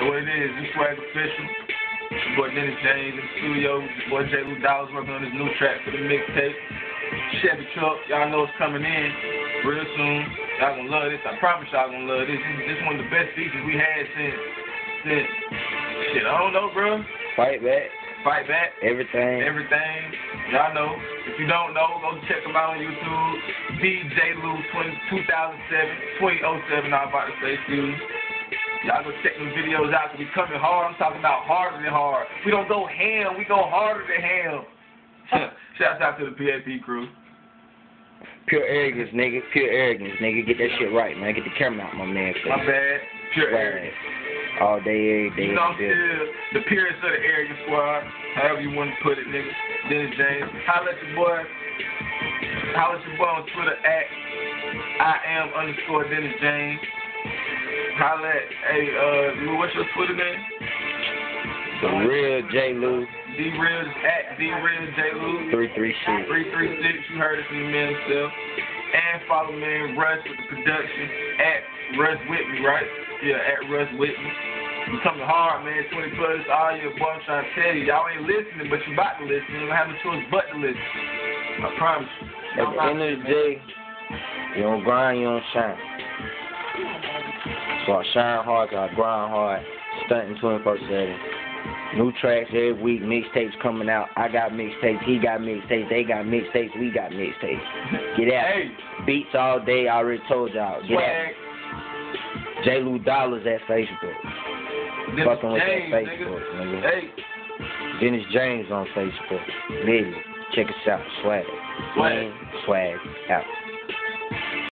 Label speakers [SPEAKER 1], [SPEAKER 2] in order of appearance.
[SPEAKER 1] what it is, this swag official. Your boy Dennis James in the studio. Your boy J. Lou Dollars working on this new track for the mixtape. Chevy Truck, y'all know it's coming in real soon. Y'all gonna love this. I promise y'all gonna love this. This is one of the best features we had since shit, I don't know, bro.
[SPEAKER 2] Fight Back.
[SPEAKER 1] Fight Back.
[SPEAKER 2] Everything.
[SPEAKER 1] Y'all know. If you don't know, go check them out on YouTube. DJ Lou 2007, I'm about to say, excuse me. Y'all go check them videos out, because we coming hard. I'm talking about harder than hard. We don't go ham, we go harder than ham. Shouts out to the PAP crew.
[SPEAKER 2] Pure arrogance, nigga. Pure arrogance, nigga. Get that shit right, man. Get the camera out, my man.
[SPEAKER 1] My bad. Pure arrogance.
[SPEAKER 2] All day, every day.
[SPEAKER 1] You know, I'm still the purest of the arrogant squad. However you want to put it, nigga. Dennis James. Holla at your boy. Holla at your boy on Twitter at @IAM_Dennis James. Holla at, Lou, what's your Twitter name?
[SPEAKER 2] The Real J. Lou.
[SPEAKER 1] D-Real, at D-Real J. Lou.
[SPEAKER 2] 336.
[SPEAKER 1] 336, you heard it from the man himself. And follow man Russ with the production at Russ Whitney, right? Yeah, at Russ Whitney. You coming hard, man. 20 plus, all your boy, I'm trying to tell you. Y'all ain't listening, but you about to listen. You don't have no choice but to listen. I promise you.
[SPEAKER 2] At the end of the day, you don't grind, you don't shine. So I shine hard, I grind hard, stunting 24/7. New tracks every week, mixtapes coming out. I got mixtapes, he got mixtapes, they got mixtapes, we got mixtapes. Get out.
[SPEAKER 1] Hey.
[SPEAKER 2] Beats all day, I already told y'all. Get out. J. Lou Dollars at Facebook.
[SPEAKER 1] Dennis
[SPEAKER 2] Fucking with
[SPEAKER 1] James,
[SPEAKER 2] that Facebook, nigga.
[SPEAKER 1] Hey.
[SPEAKER 2] Dennis James on Facebook. Literally. Check us out. Swag. Swag out.